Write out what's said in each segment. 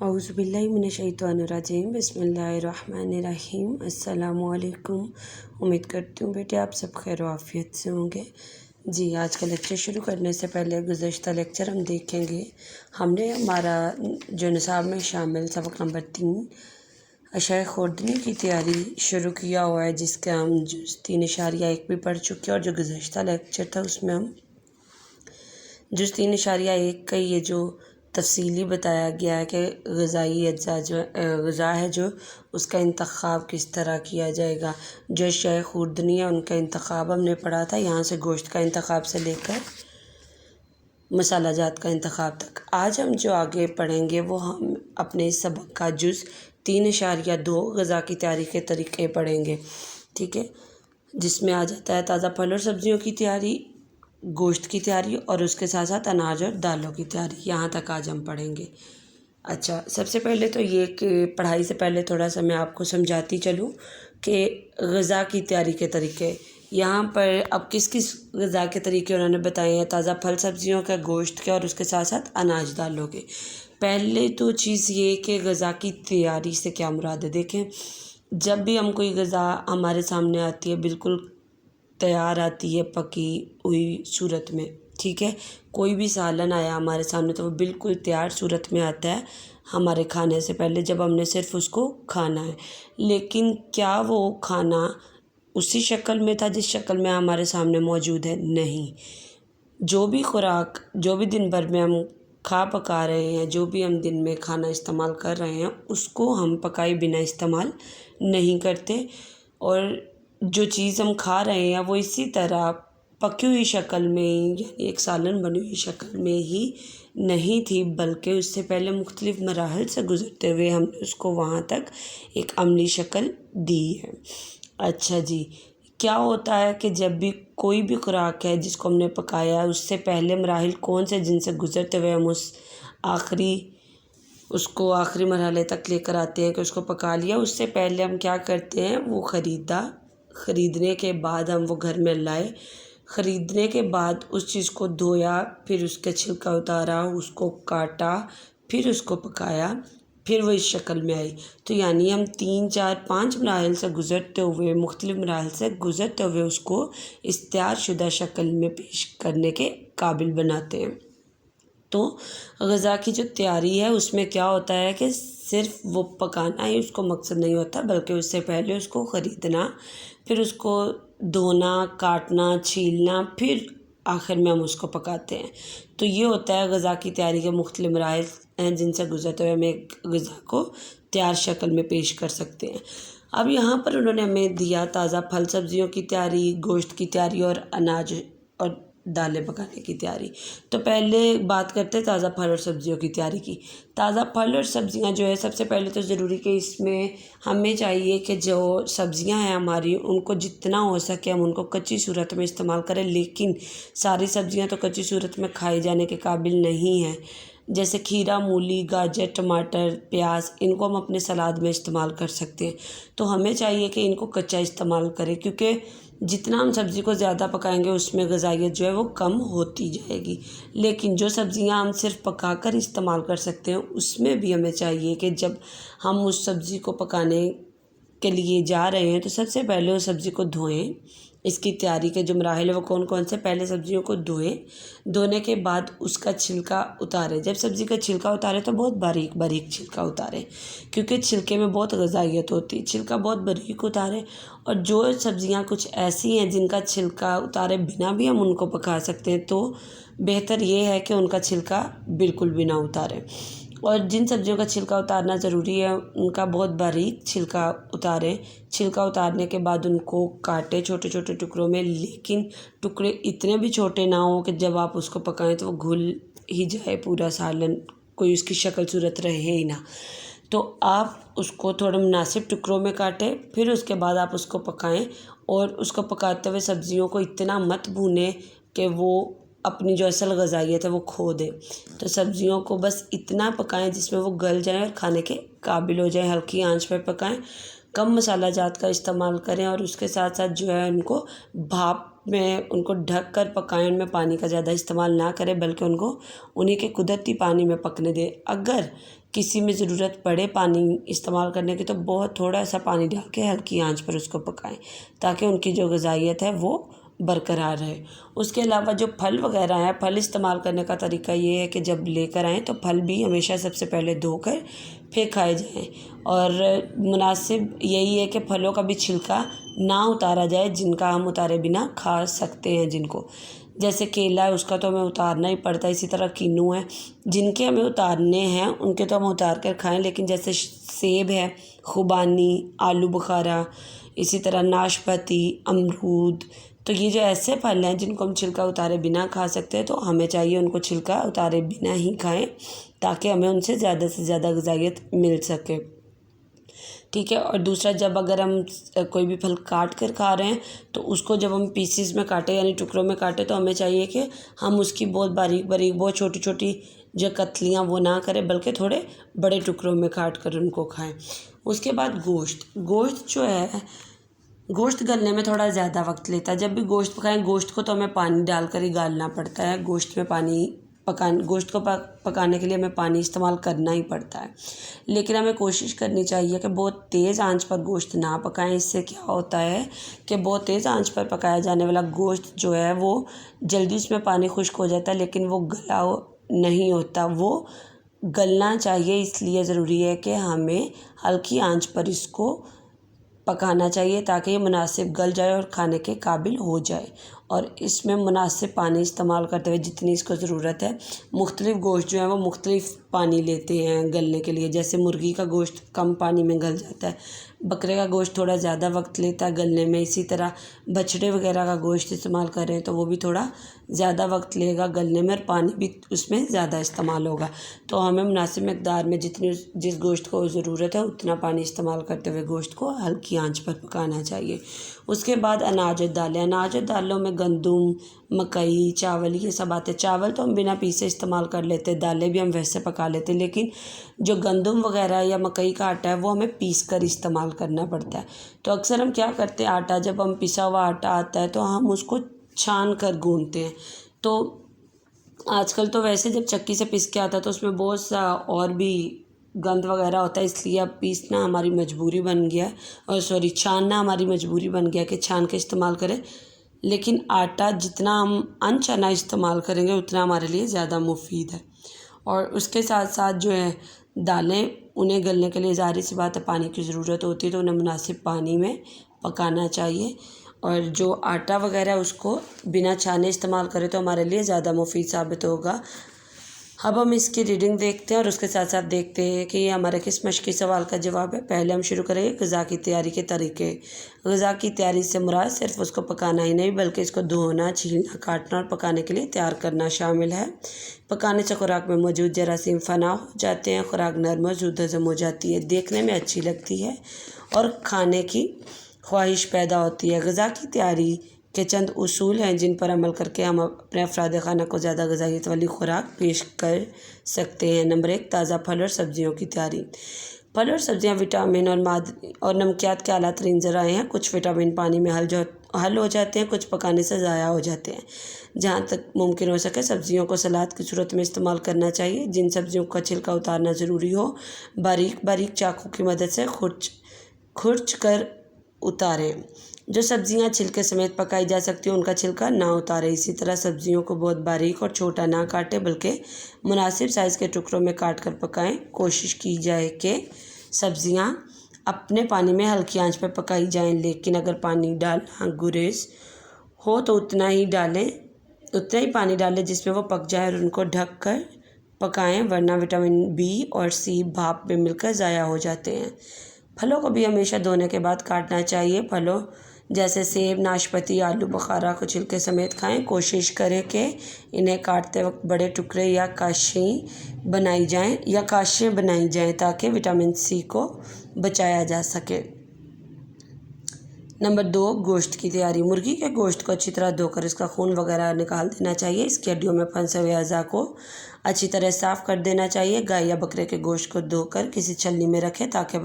औज़ुबिल्लाहिमिनश्शैतानिर्रजीम बिस्मिल्लाहिर्रहमानिर्रहीम। अस्सलामुअलैकुम। उम्मीद करती हूँ बेटे आप सब खैर आफियत से होंगे। जी, आज का लेक्चर शुरू करने से पहले गुज़श्ता लेक्चर हम देखेंगे। हमने हमारा जो निसाब में शामिल सबक नंबर 3 अशाए खुर्दनी की तैयारी शुरू किया हुआ है, जिसका हम जुज़ 3.1 भी पढ़ चुके हैं। और जो गुज़श्ता लेक्चर था उसमें हम जुज़ 3.1 का ये जो तफ़सीली बताया गया है कि ग़िज़ाई अज्जा जो ग़िज़ा है जो उसका इंतख़ाब किस तरह किया जाएगा। जो अशाए खुर्दनी है उनका इंतख़ाब हमने पढ़ा था, यहाँ से गोश्त का इंतख़ाब से लेकर मसाला जात का इंतख़ाब तक। आज हम जो आगे पढ़ेंगे वो हम अपने इस सबक का जुज़ 3.2 ग़िज़ा की तैयारी के तरीक़े पढ़ेंगे, ठीक है, जिसमें आ जाता है ताज़ा फल और सब्ज़ियों की तैयारी, गोश्त की तैयारी और उसके साथ साथ अनाज और दालों की तैयारी। यहाँ तक आज हम पढ़ेंगे। अच्छा, सबसे पहले तो ये कि पढ़ाई से पहले थोड़ा सा मैं आपको समझाती चलूँ कि ग़िज़ा की तैयारी के तरीके यहाँ पर अब किस किस ग़िज़ा के तरीके उन्होंने बताए हैं। ताज़ा फल सब्ज़ियों के, गोश्त के और उसके साथ साथ अनाज दालों के। पहले तो चीज़ ये कि ग़िज़ा की तैयारी से क्या मुराद है। देखें, जब भी हम कोई ग़िज़ा हमारे सामने आती है, बिल्कुल तैयार आती है पकी हुई सूरत में, ठीक है, कोई भी सालन आया हमारे सामने तो वो बिल्कुल तैयार सूरत में आता है हमारे खाने से पहले, जब हमने सिर्फ़ उसको खाना है। लेकिन क्या वो खाना उसी शक्ल में था जिस शक्ल में हमारे सामने मौजूद है? नहीं। जो भी खुराक, जो भी दिन भर में हम खा पका रहे हैं, जो भी हम दिन में खाना इस्तेमाल कर रहे हैं, उसको हम पकाए बिना इस्तेमाल नहीं करते। और जो चीज़ हम खा रहे हैं वो इसी तरह पकी हुई शक्ल में, यानी एक सालन बनी हुई शक्ल में ही नहीं थी, बल्कि उससे पहले मुख्तलिफ़ मराहल से गुज़रते हुए हमने उसको वहाँ तक एक अमली शक्ल दी है। अच्छा जी, क्या होता है कि जब भी कोई भी खुराक है जिसको हमने पकाया है, उससे पहले मराहिल कौन से जिनसे गुज़रते हुए हम उसको आखिरी मरहले तक लेकर आते हैं कि उसको पका लिया। उससे पहले हम क्या करते हैं, वो ख़रीदने के बाद हम वो घर में लाए, ख़रीदने के बाद उस चीज़ को धोया, फिर उसका छिलका उतारा, उसको काटा, फिर उसको पकाया, फिर वो इस शक्ल में आई। तो यानी हम 3, 4, 5 मराहिल से गुज़रते हुए, मुख्तलिफ़ मराहिल से गुज़रते हुए उसको इस तैयारशुदा शक्ल में पेश करने के काबिल बनाते हैं। तो ग़िज़ा की जो तैयारी है उसमें क्या होता है कि सिर्फ़ वो पकाना ही उसको मकसद नहीं होता, बल्कि उससे पहले उसको ख़रीदना, फिर उसको धोना, काटना, छीलना, फिर आखिर में हम उसको पकाते हैं। तो ये होता है ग़िज़ा की तैयारी के मुख्तलिफ़ मराहिल हैं जिनसे गुज़रते हुए हम एक ग़िज़ा को तैयार शक्ल में पेश कर सकते हैं। अब यहाँ पर उन्होंने हमें दिया ताज़ा फल सब्ज़ियों की तैयारी, गोश्त की तैयारी और अनाज और दालें पकाने की तैयारी। तो पहले बात करते हैं ताज़ा फल और सब्ज़ियों की तैयारी की। ताज़ा फल और सब्ज़ियाँ जो है, सबसे पहले तो ज़रूरी कि इसमें हमें चाहिए कि जो सब्ज़ियाँ हैं हमारी, उनको जितना हो सके हम उनको कच्ची सूरत में इस्तेमाल करें। लेकिन सारी सब्ज़ियाँ तो कच्ची सूरत में खाए जाने के काबिल नहीं हैं। जैसे खीरा, मूली, गाजर, टमाटर, प्याज, इनको हम अपने सलाद में इस्तेमाल कर सकते हैं। तो हमें चाहिए कि इनको कच्चा इस्तेमाल करें, क्योंकि जितना हम सब्ज़ी को ज़्यादा पकाएंगे उसमें ग़िज़ाइयत जो है वो कम होती जाएगी। लेकिन जो सब्ज़ियां हम सिर्फ पकाकर इस्तेमाल कर सकते हैं, उसमें भी हमें चाहिए कि जब हम उस सब्ज़ी को पकाने के लिए जा रहे हैं तो सबसे पहले उस सब्ज़ी को धोएं। इसकी तैयारी के जो मराहिल है वो कौन कौन से, पहले सब्ज़ियों को धोएं, धोने के बाद उसका छिलका उतारें। जब सब्ज़ी का छिलका उतारें तो बहुत बारीक बारीक छिलका उतारें, क्योंकि छिलके में बहुत ग़िज़ाइयत होती है। छिलका बहुत बारीक उतारें। और जो सब्ज़ियाँ कुछ ऐसी हैं जिनका छिलका उतारे बिना भी हम उनको पका सकते हैं, तो बेहतर ये है कि उनका छिलका बिल्कुल भी ना उतारें। और जिन सब्ज़ियों का छिलका उतारना ज़रूरी है उनका बहुत बारीक छिलका उतारें। छिलका उतारने के बाद उनको काटें छोटे छोटे टुकड़ों में, लेकिन टुकड़े इतने भी छोटे ना हों कि जब आप उसको पकाएं तो वो घुल ही जाए पूरा सालन, कोई उसकी शक्ल सूरत रहे ही ना। तो आप उसको थोड़े मुनासिब टुकड़ों में काटें, फिर उसके बाद आप उसको पकाएं। और उसको पकाते हुए सब्ज़ियों को इतना मत भूनें कि वो अपनी जो असल ग़िज़ाइयत है वो खो दे। तो सब्ज़ियों को बस इतना पकाएं जिसमें वो गल जाएं और खाने के काबिल हो जाएं। हल्की आंच पर पकाएं, कम मसाला जात का इस्तेमाल करें और उसके साथ साथ जो है उनको भाप में उनको ढक कर पकाएं। उनमें पानी का ज़्यादा इस्तेमाल ना करें, बल्कि उनको उन्हीं के कुदरती पानी में पकने दें। अगर किसी में ज़रूरत पड़े पानी इस्तेमाल करने की तो बहुत थोड़ा सा पानी डाल के हल्की आंच पर उसको पकाएं, ताकि उनकी जो ग़िज़ाइयत है वो बरकरार रहे। उसके अलावा जो फल वगैरह हैं, फल इस्तेमाल करने का तरीका ये है कि जब लेकर आएँ तो फल भी हमेशा सबसे पहले धोकर फिर खाए जाएँ, और मुनासिब यही है कि फलों का भी छिलका ना उतारा जाए, जिनका हम उतारे बिना खा सकते हैं जिनको, जैसे केला है उसका तो हमें उतारना ही पड़ता है, इसी तरह किन्नू है, जिनके हमें उतारने हैं उनके तो हम उतार कर खाएं, लेकिन जैसे सेब है, खुबानी, आलू बुखारा, इसी तरह नाशपाती, अमरूद, तो ये जो ऐसे फल हैं जिनको हम छिलका उतारे बिना खा सकते हैं, तो हमें चाहिए उनको छिलका उतारे बिना ही खाएं, ताकि हमें उनसे ज़्यादा से ज़्यादा ग़िज़ाइयत मिल सके। ठीक है। और दूसरा, जब अगर हम कोई भी फल काट कर खा रहे हैं तो उसको जब हम पीसीस में काटें यानी टुकड़ों में काटें, तो हमें चाहिए कि हम उसकी बहुत बारीक बारीक, बहुत छोटी छोटी जो कतलियाँ वो ना करें, बल्कि थोड़े बड़े टुकड़ों में काट कर उनको खाएं। उसके बाद गोश्त जो है, गोश्त गलने में थोड़ा ज़्यादा वक्त लेता है। जब भी गोश्त पकाएं, गोश्त को तो हमें पानी डालकर ही गालना पड़ता है, गोश्त को पकाने के लिए हमें पानी इस्तेमाल करना ही पड़ता है। लेकिन हमें कोशिश करनी चाहिए कि बहुत तेज़ आंच पर गोश्त ना पकाएं। इससे क्या होता है कि बहुत तेज़ आंच पर पकाया जाने वाला गोश्त जो है वो जल्दी उसमें पानी खुश्क हो जाता है, लेकिन वो गला नहीं होता। वो गलना चाहिए, इसलिए ज़रूरी है कि हमें हल्की आंच पर इसको पकाना चाहिए, ताकि ये मुनासिब गल जाए और खाने के काबिल हो जाए। और इसमें मुनासिब पानी इस्तेमाल करते हुए जितनी इसको ज़रूरत है। मुख्तलिफ़ गोश्त जो है वो मुख्तलिफ़ पानी लेते हैं गलने के लिए, जैसे मुर्गी का गोश्त कम पानी में गल जाता है, बकरे का गोश्त थोड़ा ज़्यादा वक्त लेता है गलने में, इसी तरह बछड़े वगैरह का गोश्त इस्तेमाल करें तो वो भी थोड़ा ज़्यादा वक्त लेगा गलने में, और पानी भी उसमें ज़्यादा इस्तेमाल होगा। तो हमें मुनासिब मकदार में जिस गोश्त को ज़रूरत है उतना पानी इस्तेमाल करते हुए गोश्त को हल्की आंच पर पकाना चाहिए। उसके बाद अनाज और दालों में गंदम, मकई, चावल ये सब आते हैं। चावल तो हम बिना पीसे इस्तेमाल कर लेते हैं, दालें भी हम वैसे पका लेते हैं, लेकिन जो गंदम वगैरह या मकई का आटा है वो हमें पीस कर इस्तेमाल करना पड़ता है। तो अक्सर हम क्या करते हैं, आटा जब हम पिसा हुआ आटा आता है तो हम उसको छान कर गूंथते हैं। तो आजकल तो वैसे जब चक्की से पिस के आता है तो उसमें बहुत सा और भी गंद वगैरह होता है, इसलिए अब पीसना हमारी मजबूरी बन गया है, और छानना हमारी मजबूरी बन गया कि छान के इस्तेमाल करें। लेकिन आटा जितना हम अनछना इस्तेमाल करेंगे उतना हमारे लिए ज़्यादा मुफीद है। और उसके साथ साथ जो है दालें, उन्हें गलने के लिए ज़ाहिर सी बात है पानी की ज़रूरत होती है, तो उन्हें मुनासिब पानी में पकाना चाहिए। और जो आटा वगैरह उसको बिना छाने इस्तेमाल करें तो हमारे लिए ज़्यादा मुफीद साबित होगा। अब हम इसकी रीडिंग देखते हैं और उसके साथ साथ देखते हैं कि ये हमारे किस मश्की सवाल का जवाब है। पहले हम शुरू करेंगे ग़िज़ा की तैयारी के तरीके। ग़िज़ा की तैयारी से मुराद सिर्फ उसको पकाना ही नहीं, बल्कि इसको धोना, छीलना, काटना और पकाने के लिए तैयार करना शामिल है। पकाने से खुराक में मौजूद जरासीम फना हो जाते हैं, खुराक नरम और ज़ूद हज़म हो जाती है, देखने में अच्छी लगती है और खाने की ख्वाहिश पैदा होती है। ग़िज़ा की तैयारी के चंद उसूल हैं जिन पर अमल करके हम अपने अफराद खाना को ज़्यादा ग़िज़ाइयत वाली खुराक पेश कर सकते हैं। नंबर 1, ताज़ा फल और सब्ज़ियों की तैयारी। फल और सब्ज़ियाँ विटामिन और नमकियात के आला तरीन ज़राए हैं। कुछ विटामिन पानी में हल हो जाते हैं, कुछ पकाने से ज़ाया हो जाते हैं। जहाँ तक मुमकिन हो सके सब्ज़ियों को सलाद की सूरत में इस्तेमाल करना चाहिए। जिन सब्ज़ियों का छिलका उतारना ज़रूरी हो, बारीक बारीक चाकू की मदद से खुर्च कर उतारें। जो सब्ज़ियाँ छिलके समेत पकाई जा सकती हैं उनका छिलका ना उतारें। इसी तरह सब्ज़ियों को बहुत बारीक और छोटा ना काटें, बल्कि मुनासिब साइज़ के टुकड़ों में काट कर पकाएं। कोशिश की जाए कि सब्ज़ियाँ अपने पानी में हल्की आंच पर पकाई जाएं, लेकिन अगर पानी डालना गुरेज हो तो उतना ही पानी डालें जिसमें वो पक जाए, और उनको ढक कर पकाएं, वरना विटामिन बी और सी भाप में मिलकर ज़ाया हो जाते हैं। फलों को भी हमेशा धोने के बाद काटना चाहिए। फलों जैसे सेब, नाशपाती, आलू बुखारा को छिलके समेत खाएं। कोशिश करें कि इन्हें काटते वक्त बड़े टुकड़े या काशियाँ बनाई जाएं ताकि विटामिन सी को बचाया जा सके। नंबर 2, गोश्त की तैयारी। मुर्गी के गोश्त को अच्छी तरह धोकर इसका खून वगैरह निकाल देना चाहिए। इसकी हड्डियों में फंसे हुए अज़ा को अच्छी तरह साफ़ कर देना चाहिए। गाय या बकरे के गोश्त को धोकर किसी छलनी में रखें ताकि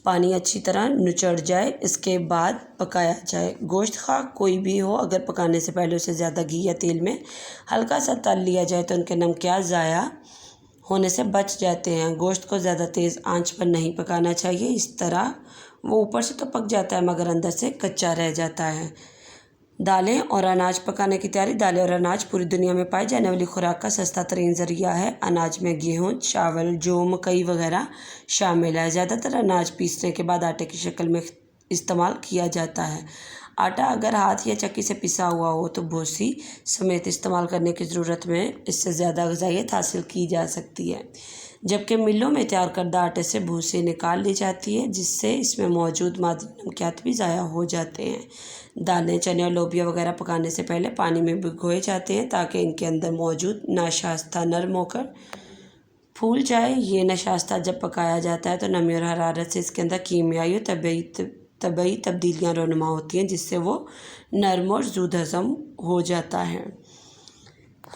पानी अच्छी तरह निचड़ जाए। इसके बाद पकाया जाए। गोश्त खा कोई भी हो, अगर पकाने से पहले उसे ज़्यादा घी या तेल में हल्का सा तल लिया जाए तो उनके नमकियात ज़ाया होने से बच जाते हैं। गोश्त को ज़्यादा तेज़ आंच पर नहीं पकाना चाहिए, इस तरह वो ऊपर से तो पक जाता है मगर अंदर से कच्चा रह जाता है। दालें और अनाज पकाने की तैयारी। दालें और अनाज पूरी दुनिया में पाई जाने वाली खुराक का सस्ता तरीन ज़रिया है। अनाज में गेहूँ, चावल, जौ, मकई वगैरह शामिल है। ज़्यादातर अनाज पीसने के बाद आटे की शक्ल में इस्तेमाल किया जाता है। आटा अगर हाथ या चक्की से पिसा हुआ हो तो भूसी समेत इस्तेमाल करने की ज़रूरत में इससे ज़्यादा ग़िज़ाइयत हासिल की जा सकती है। जबकि मिलों में तैयार करदा आटे से भूसी निकाल ली जाती है, जिससे इसमें मौजूद मादनी नमकियात भी ज़ाया हो जाते हैं। दालें, चने और लोबिया वगैरह पकाने से पहले पानी में भिगोए जाते हैं ताकि इनके अंदर मौजूद नाशास्ता नरम होकर फूल जाए। ये नाशास्ता जब पकाया जाता है तो नमी और हरारत से इसके अंदर कीमियाई और तबई तब्दीलियाँ रोनुमा होती हैं, जिससे वो नरम और ज़ूद हज़म हो जाता है।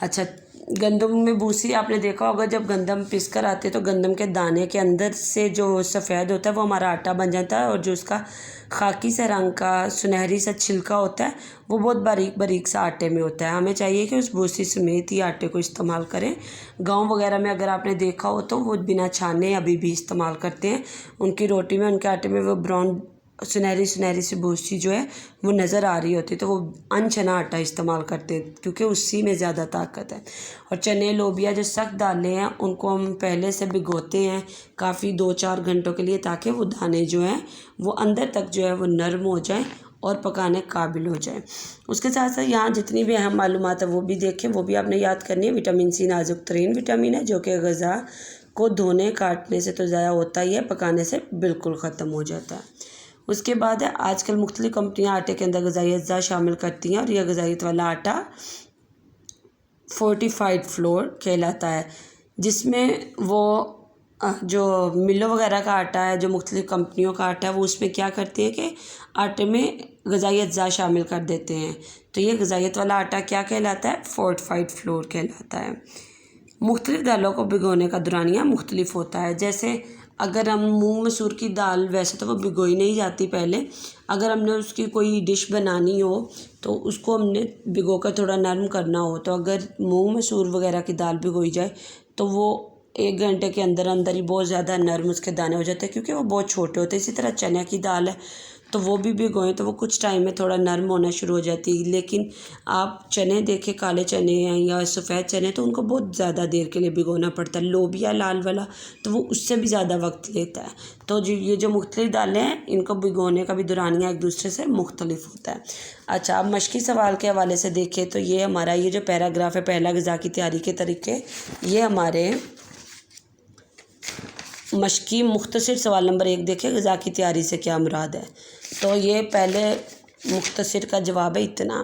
अच्छा, गंदम में भूसी आपने देखा होगा, जब गंदम पीस कर आते हैं तो गंदम के दाने के अंदर से जो सफ़ेद होता है वो हमारा आटा बन जाता है, और जो उसका खाकी सा रंग का सुनहरी सा छिलका होता है वो बहुत बारीक बारीक सा आटे में होता है। हमें चाहिए कि उस भूसी समेत ही आटे को इस्तेमाल करें। गांव वगैरह में अगर आपने देखा हो तो वो बिना छाने अभी भी इस्तेमाल करते हैं। उनकी रोटी में, उनके आटे में वो ब्राउन सुनहरी सुनहरी सी भूसी जो है वो नज़र आ रही होती है, तो वो अनछना आटा इस्तेमाल करते हैं क्योंकि उसी में ज़्यादा ताकत है। और चने, लोबिया जो सख्त दालें हैं उनको हम पहले से भिगोते हैं काफ़ी 2-4 घंटों के लिए, ताकि वो दाने जो हैं वो अंदर तक जो है वो नरम हो जाएं और पकाने काबिल हो जाए। उसके साथ साथ यहाँ जितनी भी अहम मालूमात है वो भी देखें, वो भी आपने याद करनी है। विटामिन सी नाजुक तरीन विटामिन है जो कि ग़िज़ा को धोने काटने से तो ज़ाया होता ही है, पकाने से बिल्कुल ख़त्म हो जाता है। उसके बाद है, आजकल मुख्तलिफ़ कंपनियां आटे के अंदर ग़िज़ाई अज्जा शामिल करती हैं और यह ग़िज़ाइयत वाला आटा फोर्टिफाइड फ्लोर कहलाता है, जिसमें वो जो मिलों वगैरह का आटा है, जो मुख्तलिफ़ कंपनियों का आटा है, वो उसमें क्या करते हैं कि आटे में ग़िज़ाई अज्जा शामिल कर देते हैं। तो ये ग़िज़ाइयत वाला आटा क्या कहलाता है? फोर्टिफाइड फ्लोर कहलाता है। मुख्तलिफ़ दालों को भिगोने का दौरानिया मुख्तलिफ होता है। जैसे अगर हम मूंग मसूर की दाल, वैसे तो वो भिगोई नहीं जाती पहले, अगर हमने उसकी कोई डिश बनानी हो तो उसको हमने भिगो कर थोड़ा नरम करना हो, तो अगर मूंग मसूर वगैरह की दाल भिगोई जाए तो वो 1 घंटे के अंदर अंदर ही बहुत ज़्यादा नरम उसके दाने हो जाते हैं, क्योंकि वो बहुत छोटे होते हैं। इसी तरह चने की दाल है तो वो भी भिगोएं तो वो कुछ टाइम में थोड़ा नरम होना शुरू हो जाती है। लेकिन आप चने देखें, काले चने हैं या सफ़ेद चने, तो उनको बहुत ज़्यादा देर के लिए भिगोना पड़ता है। लोबिया लाल वाला तो वो उससे भी ज़्यादा वक्त लेता है। तो ये जो मुख्तलिफ़ दालें हैं इनको भिगोने का भी दौरानिया एक दूसरे से मुख्तलिफ होता है। अच्छा, अब मशक़ी सवाल के हवाले से देखें तो ये हमारा ये जो पैराग्राफ है, पहला ग़िज़ा की तैयारी के तरीके, ये हमारे मशक़ी मुख्तसर सवाल नंबर 1 देखें, ग़िज़ा की तैयारी से क्या मुराद है। तो ये पहले मुख्तसर का जवाब है इतना।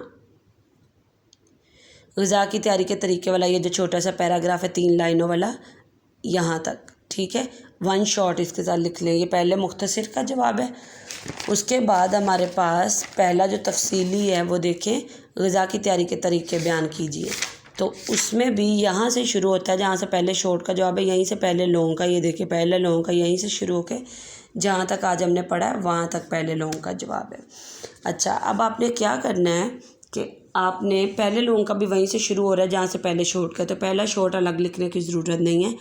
ग़िज़ा की तैयारी के तरीके वाला ये जो छोटा सा पैराग्राफ है 3 लाइनों वाला, यहाँ तक, ठीक है, 1 शॉट इसके साथ लिख लें। ये पहले मुख्तसर का जवाब है। उसके बाद हमारे पास पहला जो तफसीली है वो देखें, ग़िज़ा की तैयारी के तरीके बयान कीजिए। तो उसमें भी यहाँ से शुरू होता है, जहाँ से पहले शॉर्ट का जवाब है, यहीं से पहले लॉन्ग का, ये देखिए पहले लॉन्ग का यहीं से शुरू होकर जहाँ तक आज हमने पढ़ा है वहाँ तक पहले लॉन्ग का जवाब है। अच्छा, अब आपने क्या करना है कि आपने पहले लॉन्ग का भी वहीं से शुरू हो रहा है जहाँ से पहले शॉर्ट का, तो पहला शॉर्ट अलग लिखने की ज़रूरत नहीं है।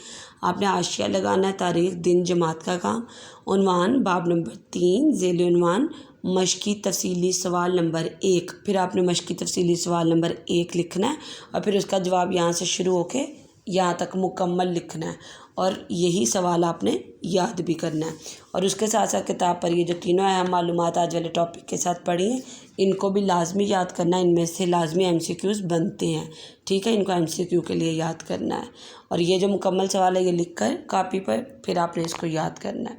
आपने हाशिया लगाना है, तारीख़, दिन, जमात का काम, उन्वान बाब नंबर 3, ज़ेल उन्वान मशक़ी तफसीली सवाल नंबर 1, फिर आपने मशक़ी तफसीली सवाल नंबर 1 लिखना है और फिर उसका जवाब यहाँ से शुरू होके यहाँ तक मुकम्मल लिखना है, और यही सवाल आपने याद भी करना है। और उसके साथ साथ किताब पर ये जो तीनों अहम मालूमात आज वाले टॉपिक के साथ पढ़ी हैं, इनको भी लाजमी याद करना है। इनमें से लाजमी MCQs बनते हैं, ठीक है, इनको MCQ के लिए याद करना है। और ये जो मुकम्मल सवाल है ये लिख कर कापी पर फिर आपने इसको याद करना है।